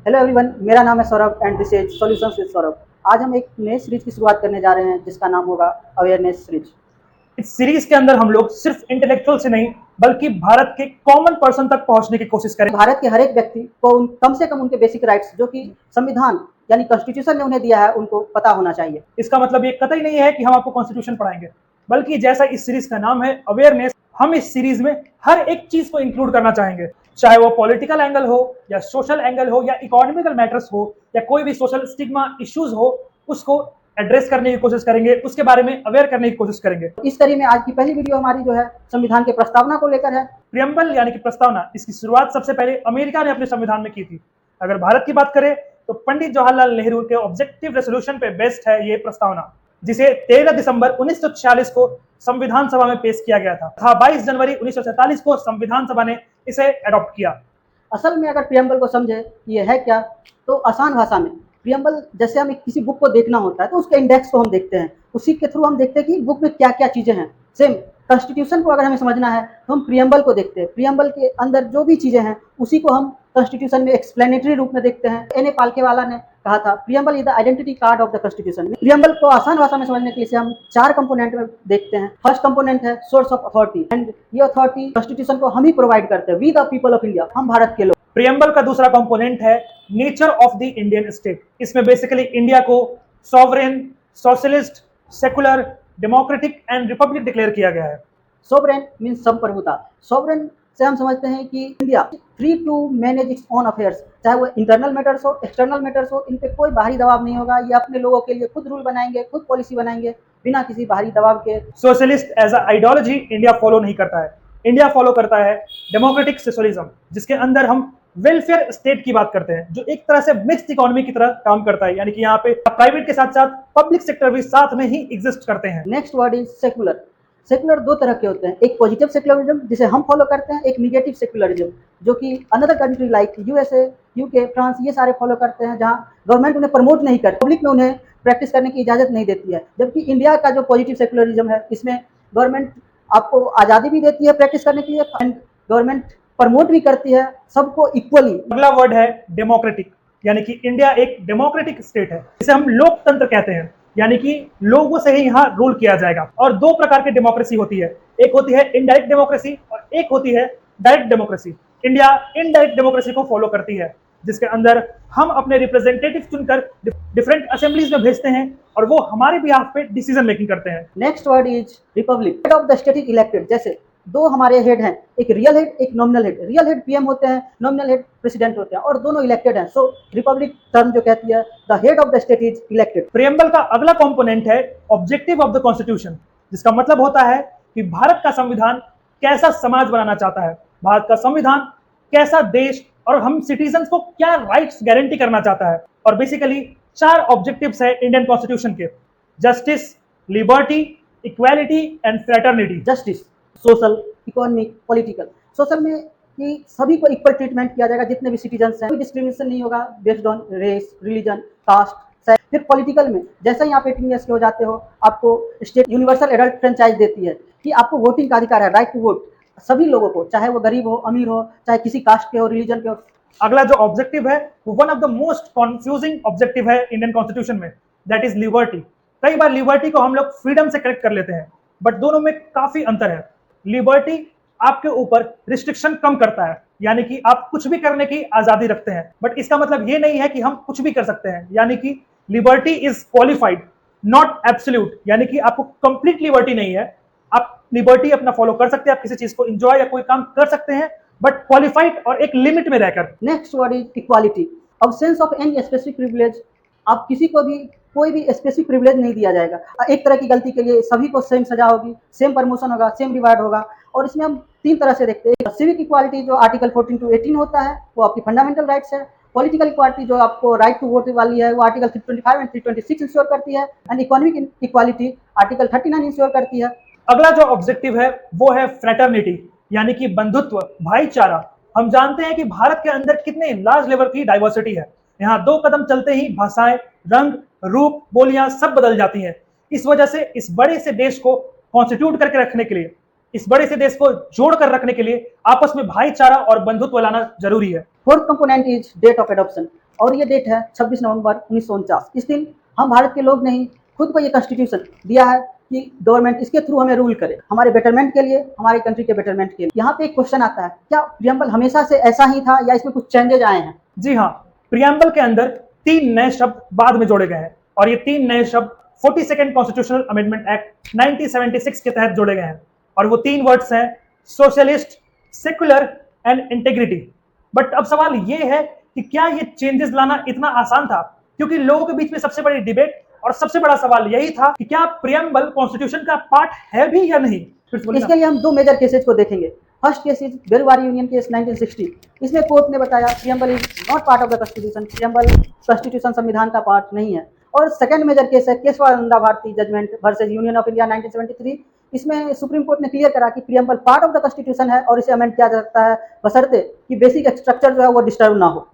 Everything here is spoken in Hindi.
हेलो एवरीवन, मेरा नाम है Saurabh and this is solutions with Saurabh. आज हम एक नए सीरीज की शुरुआत करने जा रहे हैं जिसका नाम होगा अवेयरनेस सीरीज। इस सीरीज के अंदर हम लोग सिर्फ इंटेलेक्चुअल से नहीं बल्कि भारत के कॉमन पर्सन तक पहुंचने की कोशिश करें। भारत के हर एक व्यक्ति को कम से कम उनके बेसिक राइट्स जो कि संविधान यानी कॉन्स्टिट्यूशन ने उन्हें दिया है उनको पता होना चाहिए। इसका मतलब ये कतई नहीं है कि हम आपको कॉन्स्टिट्यूशन पढ़ाएंगे, बल्कि जैसा इस सीरीज का नाम है अवेयरनेस, हम इस सीरीज में हर एक चीज को इंक्लूड करना चाहेंगे, चाहे वो पॉलिटिकल एंगल हो या सोशल एंगल हो या इकोनॉमिकल मैटर्स हो या कोई भी सोशल स्टिग्मा इश्यूज हो, उसको एड्रेस करने की कोशिश करेंगे, उसके बारे में अवेयर करने की कोशिश करेंगे। इस कड़ी में आज की पहली वीडियो हमारी जो है संविधान के प्रस्तावना को लेकर है। प्रियम्बल यानी कि प्रस्तावना, इसकी शुरुआत सबसे पहले अमेरिका ने अपने संविधान में की थी। अगर भारत की बात करें तो पंडित जवाहरलाल नेहरू के ऑब्जेक्टिव रेजोल्यूशन पे बेस्ड है ये प्रस्तावना, जिसे 13 दिसंबर 1946 को संविधान सभा में पेश किया गया था। 22 जनवरी 1947 को संविधान सभा ने इसे अडॉप्ट किया। असल में अगर प्रियम्बल को समझे कि ये है क्या, तो आसान भाषा में प्रियम्बल, जैसे हमें किसी बुक को देखना होता है तो उसके इंडेक्स को हम देखते हैं, उसी के थ्रू हम देखते हैं कि बुक में क्या क्या चीज़ें हैं। सेम कॉन्स्टिट्यूशन को अगर हमें समझना है तो हम प्रियम्बल को देखते हैं, प्रियम्बल के अंदर जो भी चीज़ें हैं उसी को हम कॉन्स्टिट्यूशन में एक्सप्लेनेटरी रूप में देखते हैं। एन ए पालकेवाला ने कहा था preamble is the identity card of the constitution. Preamble को आसान भाषा में समझने के लिए हम 4 कंपोनेंट में देखते हैं। फर्स्ट कंपोनेंट है सोर्स ऑफ अथॉरिटी, एंड ये अथॉरिटी कॉन्स्टिट्यूशन को हम ही प्रोवाइड करते हैं, we the people of India, हम भारत के लोग। प्रियम्बल का दूसरा कंपोनेंट है nature of the Indian state. इसमें बेसिकली इंडिया को sovereign, socialist, secular, democratic and republic declare किया गया है। सोवरेन मीन्स संप्रभुता। सोवरेन से हम समझते हैं कि India free to manage its own affairs, चाहे वो इंटरनल मैटर्स हो, एक्सटर्नल मैटर्स हो, इन पे कोई बाहरी दबाव नहीं होगा। ये अपने लोगों के लिए खुद रूल बनाएंगे, खुद पॉलिसी बनाएंगे बिना किसी बाहरी दबाव के। Socialist as a ideology India follow नहीं करता है। इंडिया फॉलो करता है डेमोक्रेटिक सोशलिज्म, जिसके अंदर हम वेलफेयर स्टेट की बात करते हैं, जो एक तरह से मिक्स्ड इकोनॉमी की तरह काम करता है, यानी कि यहाँ पे प्राइवेट के साथ साथ पब्लिक सेक्टर भी साथ में ही एग्जिस्ट करते हैं। Next word is secular. Secular 2 तरह के होते हैं, एक पॉजिटिव सेकुलरिज्म जिसे हम फॉलो करते हैं, एक निगेटिव सेकुलरिज्म जो कि another country like USA, UK, France ये सारे फॉलो करते हैं, जहां गवर्नमेंट उन्हें प्रमोट नहीं करती, पब्लिक में उन्हें प्रैक्टिस करने की इजाजत नहीं देती है। जबकि इंडिया का जो पॉजिटिव सेकुलरिज्म है, इसमें गवर्नमेंट आपको आज़ादी भी देती है प्रैक्टिस करने के लिए, एंड गवर्नमेंट प्रमोट भी करती है सबको इक्वली। अगला वर्ड है डेमोक्रेटिक, यानी कि इंडिया एक डेमोक्रेटिक स्टेट है, जिसे हम लोकतंत्र कहते हैं, यानी कि लोगों से ही यहाँ रूल किया जाएगा। और 2 प्रकार की डेमोक्रेसी होती है, एक होती है इनडायरेक्ट डेमोक्रेसी और एक होती है direct democracy. India indirect democracy को फॉलो करती है, जिसके अंदर हम अपने रिप्रेजेंटेटिव चुनकर डिफरेंट असेंबलीज में भेजते हैं और वो हमारे बिहाफ पे डिसीजन मेकिंग करते हैं। Next word is Republic. Head of the state is elected. जैसे 2 हमारे हेड हैं, एक रियल हेड, एक nominal head. Real head PM होते हैं, नॉमिनल हेड प्रेसिडेंट होते हैं, और दोनों इलेक्टेड हैं। सो रिपब्लिक टर्म जो कहती है the head of the state is elected. Preamble का अगला कंपोनेंट है ऑब्जेक्टिव ऑफ द कॉन्स्टिट्यूशन, जिसका मतलब होता है कि भारत का संविधान कैसा समाज बनाना चाहता है, भारत का संविधान कैसा देश और हम सिटीजन को क्या राइट्स गारंटी करना चाहता है। और बेसिकली 4 ऑब्जेक्टिव्स है इंडियन कॉन्स्टिट्यूशन के: justice, liberty, equality and fraternity. Justice, social, economic, political. Social में कि सभी को इक्वल ट्रीटमेंट किया जाएगा, जितने भी सिटीजन्स हैं, कोई डिस्क्रिमिनेशन नहीं होगा based on race, religion, caste. फिर पॉलिटिकल में जैसे ही आप 18 ईयर्स के हो जाते हो, आपको स्टेट यूनिवर्सल एडल्ट फ्रेंचाइज देती है कि आपको वोटिंग का अधिकार है, राइट टू वोट, सभी लोगों को, चाहे वो गरीब हो, अमीर हो, चाहे किसी कास्ट के हो, रिलीजन के हो। अगला जो ऑब्जेक्टिव है वो one of the most confusing objective है इंडियन कॉन्स्टिट्यूशन में, दैट इज लिबर्टी। कई बार लिबर्टी को हम लोग फ्रीडम से कनेक्ट कर लेते हैं, बट दोनों में काफी अंतर है। लिबर्टी आपके ऊपर रिस्ट्रिक्शन कम करता है, यानी कि आप कुछ भी करने की आजादी रखते हैं, बट इसका मतलब ये नहीं है कि हम कुछ भी कर सकते हैं। यानी कि liberty is qualified, not absolute, यानी कि आपको कंप्लीट लिबर्टी नहीं है। आप लिबर्टी अपना फॉलो कर सकते हैं, आप किसी चीज को एंजॉय या कोई काम कर सकते हैं, बट क्वालिफाइड और एक लिमिट में रहकर। Next word is equality. Absence of any specific privilege. आप किसी को भी कोई भी स्पेसिफिक प्रिविलेज नहीं दिया जाएगा। एक तरह की गलती के लिए सभी को सेम सजा होगी, सेम प्रमोशन होगा, सेम रिवार्ड होगा। और इसमें हम 3 तरह से देखते हैं। सिविक इक्वालिटी जो आर्टिकल 14 to 18 होता है, वो आपकी फंडामेंटल राइट्स है। पॉलिटिकल इक्वालिटी जो आपको राइट टू वोट वाली है, वो आर्टिकल 325 एंड 326 इंश्योर करती है। And economic equality article 39 ensure करती है। अगला जो ऑब्जेक्टिव है वो है फ्रेटर्निटी, यानी कि बंधुत्व, भाईचारा। हम जानते हैं कि भारत के अंदर कितने लार्ज लेवल की डाइवर्सिटी है। यहाँ 2 कदम चलते ही भाषाएं, रंग, रूप, बोलियां सब बदल जाती हैं। इस वजह से इस बड़े से देश को कॉन्स्टिट्यूट करके रखने के लिए, इस बड़े से देश को जोड़कर रखने के लिए आपस में भाईचारा और बंधुत्व लाना जरूरी है। 4th component is date of adoption. और ये डेट है 26 नवंबर 1949। इस दिन हम भारत के लोग ने ही खुद को ये कॉन्स्टिट्यूशन दिया है कि गवर्नमेंट इसके थ्रू हमें रूल करे, हमारे बेटरमेंट के लिए, हमारी कंट्री के बेटरमेंट के लिए। यहाँ पे एक क्वेश्चन आता है, क्या प्रियम्बल हमेशा से ऐसा ही था या इसमें कुछ चेंजेज आए हैं? जी हाँ, प्रियम्बल के अंदर 3 नए शब्द बाद में जोड़े गए हैं और ये 3 नए शब्द 42nd कॉन्स्टिट्यूशनल अमेंडमेंट एक्ट 1976 के तहत जोड़े गए हैं और वो 3 वर्ड्स हैं socialist, secular and integrity. But अब सवाल ये है कि क्या ये चेंजेस लाना इतना आसान था? क्योंकि लोगों के बीच में सबसे बड़ी डिबेट और सबसे बड़ा सवाल यही था कि क्या प्रियम्बल कॉन्स्टिट्यूशन का पार्ट है भी या नहीं। इसके लिए हम 2 मेजर केसेज को देखेंगे। First case is Berubari union case 1960। इसमें कोर्ट ने बताया preamble is not part of the constitution, preamble constitution संविधान का पार्ट नहीं है। और सेकंड मेजर केस है Kesavananda Bharati judgement versus union of India 1973। इसमें सुप्रीम कोर्ट ने क्लियर करा कि preamble part of the constitution है और इसे अमेंड किया जा सकता है बशर्ते कि बेसिक स्ट्रक्चर जो है वो डिस्टर्ब ना हो।